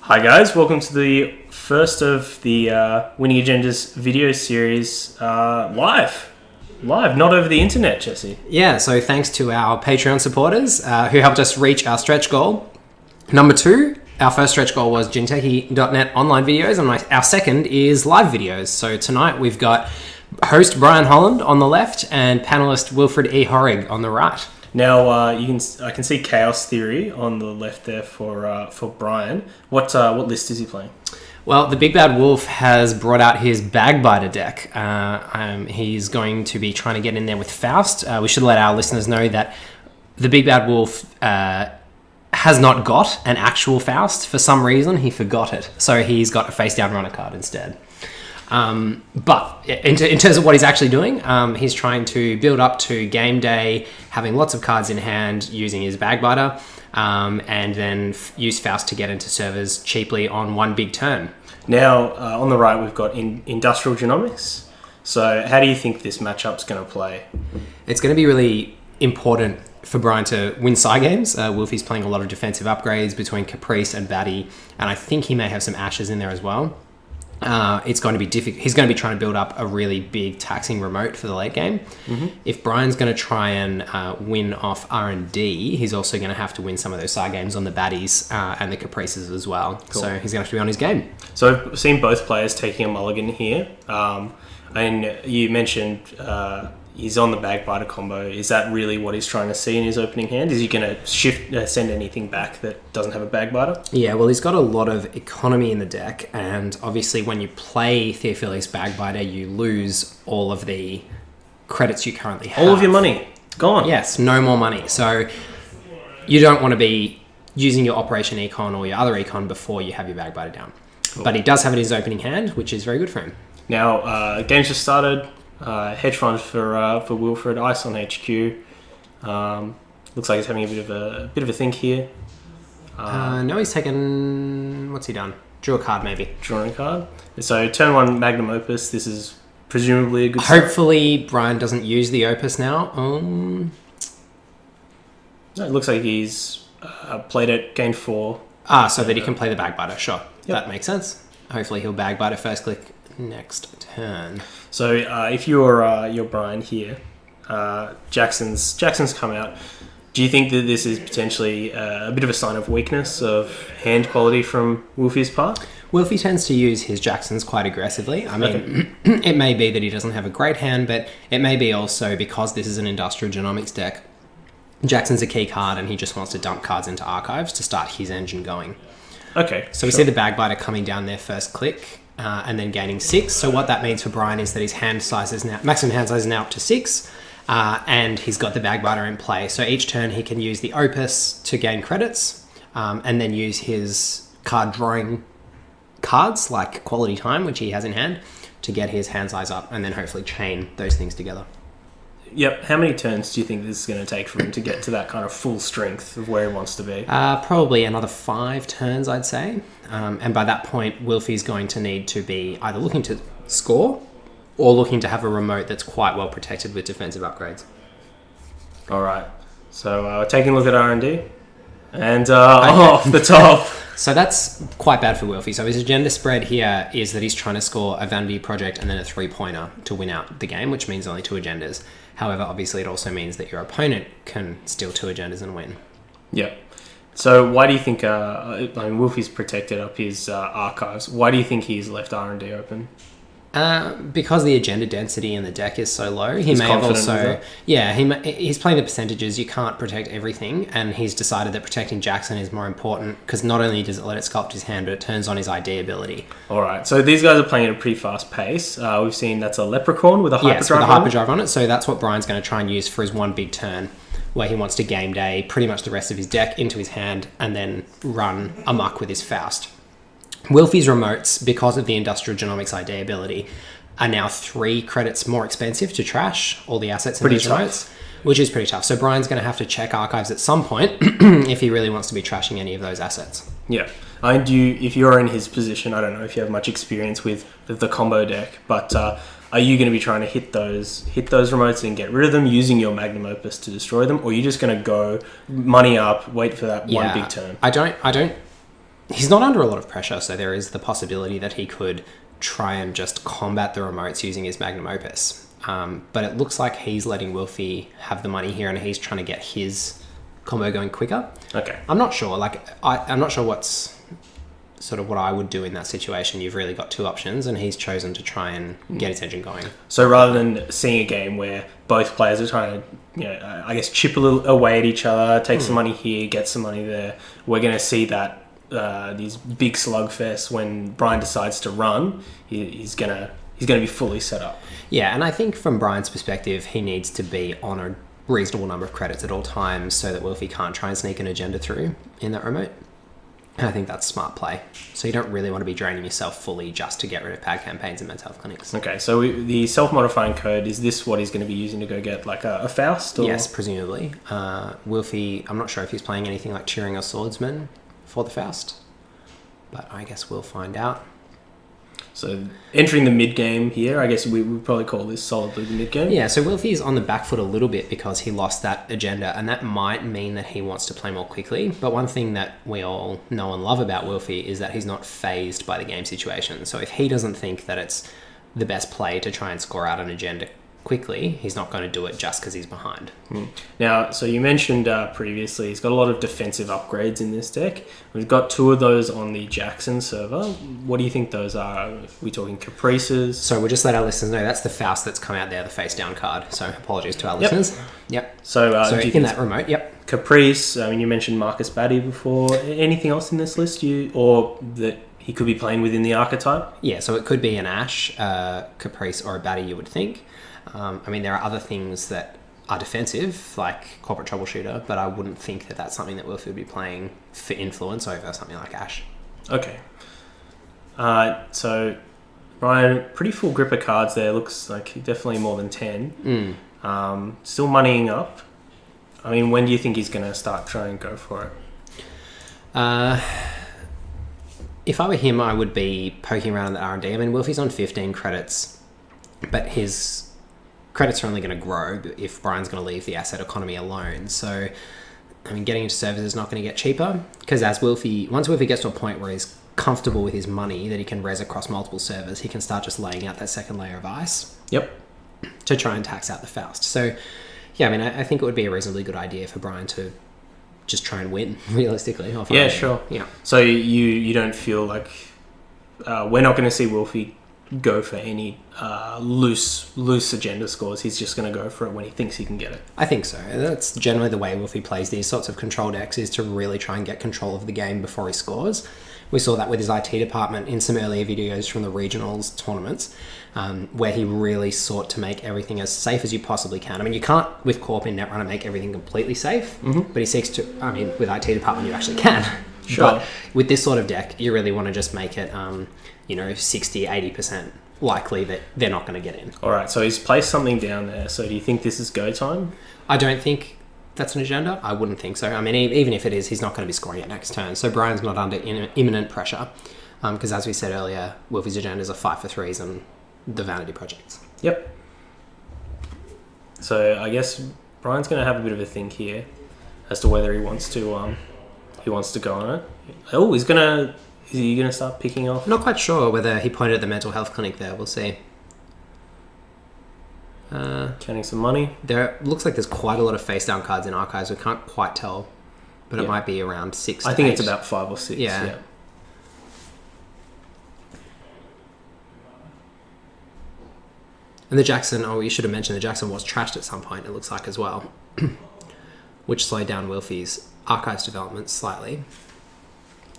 Hi guys, welcome to the first of the Winning Agendas video series live, not over the internet, Jesse. Yeah, so thanks to our Patreon supporters who helped us reach our stretch goal. Number 2, our first stretch goal was Gintechie.net online videos, and our second is live videos. So tonight we've got host Brian Holland on the left and panelist Wilfred E. Horrig on the right. Now I can see Chaos Theory on the left there for Brian. What list is he playing? Well, the Big Bad Wolf has brought out his Bagbiter deck. He's going to be trying to get in there with Faust. We should let our listeners know that the Big Bad Wolf has not got an actual Faust. For some reason, he forgot it. So he's got a face-down runner card instead. But in terms of what he's actually doing, he's trying to build up to game day, having lots of cards in hand, using his Bagbiter, and then use Faust to get into servers cheaply on one big turn. Now, on the right, we've got Industrial Genomics. So how do you think this matchup's going to play? It's going to be really important for Brian to win side games. Wolfie's playing a lot of defensive upgrades between Caprice and Batty, and I think he may have some Ashes in there as well. It's going to be difficult. He's going to be trying to build up a really big taxing remote for the late game. Mm-hmm. If Brian's going to try and win off R&D, he's also going to have to win some of those side games on the baddies and the caprices as well. Cool. So he's going to have to be on his game. So I've seen both players taking a mulligan here. And you mentioned he's on the Bagbiter combo. Is that really what he's trying to see in his opening hand? Is he going to send anything back that doesn't have a Bagbiter? Yeah, well, he's got a lot of economy in the deck, and obviously when you play Theophilus Bagbiter, you lose all of the credits you currently have. All of your money gone. Yes, no more money. So you don't want to be using your Operation Econ or your other Econ before you have your Bagbiter down. Cool. But he does have it in his opening hand, which is very good for him. Now, game's just started. Hedge fund for Wilfred, Ice on HQ. Looks like he's having a bit of a think here. No, he's taken. What's he done? Drew a card, maybe. Drawing a card. So turn 1 Magnum Opus. This is presumably a good. Hopefully, Brian doesn't use the Opus now. No, it looks like he's played it, gained 4. So that he can play the Bagbiter. Sure, yep. That makes sense. Hopefully, he'll Bagbiter first click next turn. So if you're Brian here, Jackson's come out. Do you think that this is potentially a bit of a sign of weakness of hand quality from Wolfie's part? Wolfie tends to use his Jacksons quite aggressively. I mean, It may be that he doesn't have a great hand, but it may be also because this is an Industrial Genomics deck. Jackson's a key card, and he just wants to dump cards into archives to start his engine going. Okay. So we see the Bagbiter coming down there first click. And then gaining 6. So what that means for Brian is that his hand size is now maximum hand size is now up to 6, and he's got the Bagbiter in play. So each turn he can use the Opus to gain credits, and then use his card drawing cards like Quality Time, which he has in hand, to get his hand size up, and then hopefully chain those things together. Yep. How many turns do you think this is going to take for him to get to that kind of full strength of where he wants to be? Probably another 5 turns, I'd say. And by that point, Wilfie's going to need to be either looking to score or looking to have a remote that's quite well protected with defensive upgrades. All right. So taking a look at R&D. And off the top. So that's quite bad for Wilfie. So his agenda spread here is that he's trying to score a Vanity Project and then a 3-pointer to win out the game, which means only 2 agendas. However, obviously it also means that your opponent can steal 2 agendas and win. Yep. So why do you think, Wolfie's protected up his archives. Why do you think he's left R&D open? Because the agenda density in the deck is so low, He's may have confident also... Yeah, he's playing the percentages. You can't protect everything, and he's decided that protecting Jackson is more important because not only does it let it sculpt his hand, but it turns on his ID ability. All right, so these guys are playing at a pretty fast pace. We've seen that's a Leprechaun with a Hyperdrive with a Hyperdrive on it. So that's what Brian's going to try and use for his one big turn, where he wants to game day pretty much the rest of his deck into his hand and then run amok with his Faust. Wilfie's remotes, because of the Industrial Genomics ID ability, are now 3 credits more expensive to trash all the assets in these remotes, which is pretty tough. So Brian's going to have to check archives at some point if he really wants to be trashing any of those assets. Yeah. And if you're in his position, I don't know if you have much experience with the combo deck, but are you going to be trying to hit those remotes and get rid of them using your Magnum Opus to destroy them, or are you just going to go money up, wait for that one big turn? I don't he's not under a lot of pressure, so there is the possibility that he could try and just combat the remotes using his magnum opus. But it looks like he's letting Wilfie have the money here, and he's trying to get his combo going quicker. Okay. I'm not sure. I'm not sure what's sort of what I would do in that situation. You've really got two options, and he's chosen to try and get his engine going. So rather than seeing a game where both players are trying to, I guess, chip a little away at each other, take some money here, get some money there, we're going to see that these big slugfests when Brian decides to run, he's going to be fully set up. Yeah, and I think from Brian's perspective, he needs to be on a reasonable number of credits at all times so that Wilfie can't try and sneak an agenda through in that remote. And I think that's smart play. So you don't really want to be draining yourself fully just to get rid of pad campaigns and mental health clinics. Okay, so the self-modifying code, is this what he's going to be using to go get like a Faust? Or? Yes, presumably. Wilfie, I'm not sure if he's playing anything like Cheering or Swordsman for the Faust, but I guess we'll find out. So entering the mid-game here, I guess we would probably call this solidly the mid-game. Yeah, so Wilfie's on the back foot a little bit because he lost that agenda, and that might mean that he wants to play more quickly. But one thing that we all know and love about Wilfie is that he's not phased by the game situation. So if he doesn't think that it's the best play to try and score out an agenda quickly, he's not going to do it just because he's behind. Now, so you mentioned previously he's got a lot of defensive upgrades in this deck. We've got two of those on the Jackson server. What do you think those are? Are we talking Caprices? So we'll just let our listeners know that's the Faust that's come out there, the face down card. So apologies to our listeners. Yep. So So do you in think that remote, yep. Caprice, I mean, you mentioned Marcus Batty before. Anything else in this list or that he could be playing within the archetype? Yeah, so it could be an Ash, Caprice, or a Batty, you would think. I mean, there are other things that are defensive, like Corporate Troubleshooter, but I wouldn't think that that's something that Wilfie would be playing for influence over something like Ash. Okay. So, Brian, pretty full grip of cards there. Looks like definitely more than 10. Still moneying up. I mean, when do you think he's going to start trying to go for it? If I were him, I would be poking around in the R&D. I mean, Wilfie's on 15 credits, but his credits are only going to grow if Brian's going to leave the asset economy alone. So, I mean, getting into servers is not going to get cheaper because once Wilfie gets to a point where he's comfortable with his money that he can res across multiple servers, he can start just laying out that second layer of ice. Yep. To try and tax out the Faust. So, yeah, I mean, I think it would be a reasonably good idea for Brian to just try and win realistically. Yeah, sure. Yeah. So you don't feel like we're not going to see Wilfie go for any loose agenda scores. He's just going to go for it when he thinks he can get it. I think so. That's generally the way Wilfie plays these sorts of control decks, is to really try and get control of the game before he scores. We saw that with his IT department in some earlier videos from the regionals tournaments, where he really sought to make everything as safe as you possibly can. I mean, you can't, with Corp in Netrunner, make everything completely safe, but he seeks to, I mean, with IT department, you actually can. Sure. But with this sort of deck, you really want to just make it, 60, 80% likely that they're not going to get in. All right, so he's placed something down there. So do you think this is go time? I don't think that's an agenda. I wouldn't think so. I mean, even if it is, he's not going to be scoring it next turn. So Brian's not under imminent pressure because, as we said earlier, Wilfie's agendas are 5 for 3s and the vanity projects. Yep. So I guess Brian's going to have a bit of a think here as to whether he wants to go on it. Oh, is he going to start picking off? I'm not quite sure whether he pointed at the mental health clinic there. We'll see. Counting some money. There looks like there's quite a lot of face down cards in archives. We can't quite tell, but it might be around 6. I think it's about 5 or 6. Yeah. And the Jackson, you should have mentioned the Jackson was trashed at some point, it looks like, as well, which slowed down Wilfie's archives development slightly.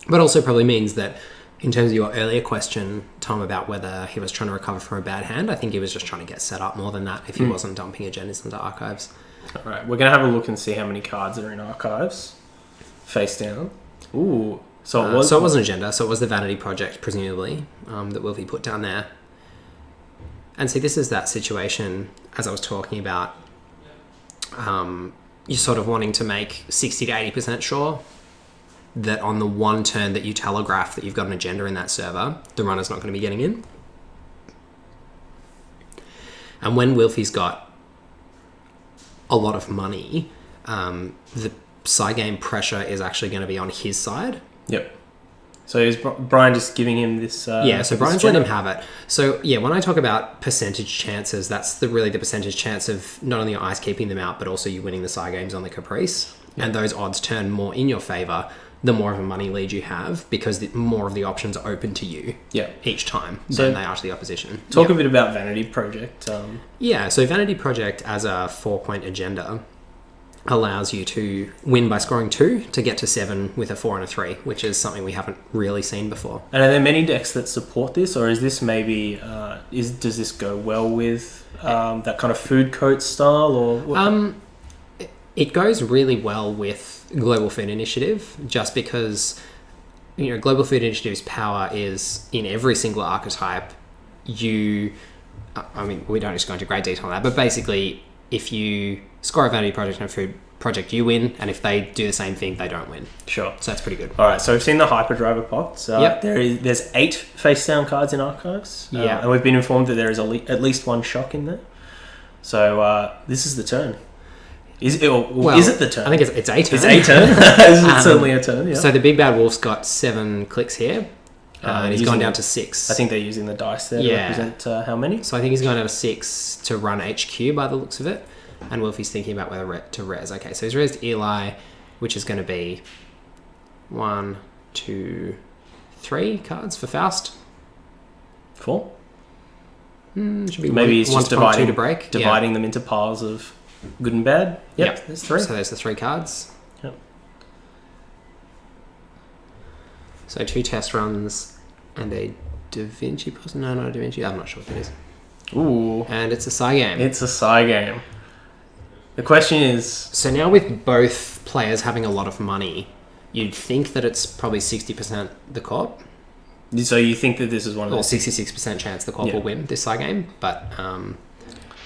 But also probably means that, in terms of your earlier question, Tom, about whether he was trying to recover from a bad hand, I think he was just trying to get set up more than that if he wasn't dumping agendas into archives. All right, we're going to have a look and see how many cards are in archives. Face down. Ooh. So it was an agenda, so it was the vanity project, presumably, that Wilfie put down there. And see, this is that situation, as I was talking about, you're sort of wanting to make 60 to 80% sure that on the one turn that you telegraph that you've got an agenda in that server, the runner's not going to be getting in. And when Wilfie's got a lot of money, the side game pressure is actually going to be on his side. Yep. So is Brian just giving him this? Yeah, so this Brian's gem? let him have it. So yeah, when I talk about percentage chances, that's really the percentage chance of not only your eyes keeping them out, but also you winning the side games on the Caprice. And those odds turn more in your favour the more of a money lead you have, because more of the options are open to you each time than they are to the opposition. Talk a bit about Vanity Project. Yeah, so Vanity Project as a 4-point agenda allows you to win by scoring 2 to get to 7 with a 4 and a 3, which is something we haven't really seen before. And are there many decks that support this, or is this maybe does this go well with that kind of food coat style, or what? It goes really well with Global Food Initiative, just because Global Food Initiative's power is in every single archetype. We don't need to go into great detail on that, but basically, if you score a Vanity Project and a Food Project, you win, and if they do the same thing, they don't win. Sure. So that's pretty good. All right, so we've seen the Hyperdriver pots. Yep. There's 8 face down cards in Archives. And we've been informed that there is at least 1 shock in there. So this is the turn. Is it the turn? I think it's a turn. It's a turn. It's certainly a turn, yeah. So the Big Bad Wolf's got 7 clicks here. And he's gone down to 6. I think they're using the dice there to represent how many. So I think he's gone down to 6 to run HQ by the looks of it. And Wolfie's thinking about whether to res. Okay, so he's resed Eli, which is going to be 1, 2, 3 cards for Faust. 4? Should be maybe he's just dividing them into piles of good and bad. Yep. There's 3. So there's the 3 cards. Yep. So 2 test runs and a Da Vinci person. No, not a Da Vinci. I'm not sure what that is. Ooh. And it's a Psy game. It's a Psy game. The question is... So now with both players having a lot of money, you'd think that it's probably 60% the Corp. So you think that this is one of Or those... 66% chance the Corp will win this Psy game, but...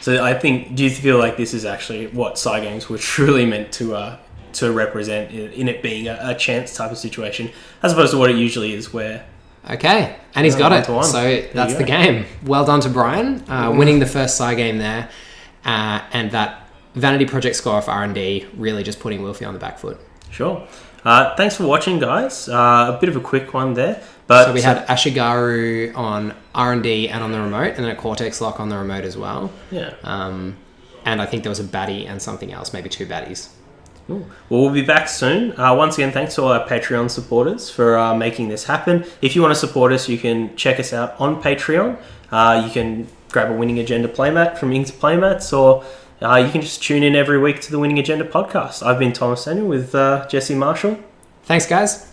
So I think... Do you feel like this is actually what Psy games were truly meant to represent, in it being a chance type of situation, as opposed to what it usually is, where... Okay, and he's got it. So that's the game. Well done to Brian, winning the first Psy game there, and that Vanity Project score for R&D really just putting Wilfie on the back foot. Sure. Thanks for watching, guys. A bit of a quick one there. But so we had Ashigaru on R&D and on the remote, and then a Cortex Lock on the remote as well. Yeah. And I think there was a baddie and something else, maybe 2 baddies. Well, we'll be back soon. Once again, thanks to all our Patreon supporters for making this happen. If you want to support us, you can check us out on Patreon. You can grab a Winning Agenda playmat from Ink's Playmats, or you can just tune in every week to the Winning Agenda podcast. I've been Thomas Daniel with Jesse Marshall. Thanks, guys.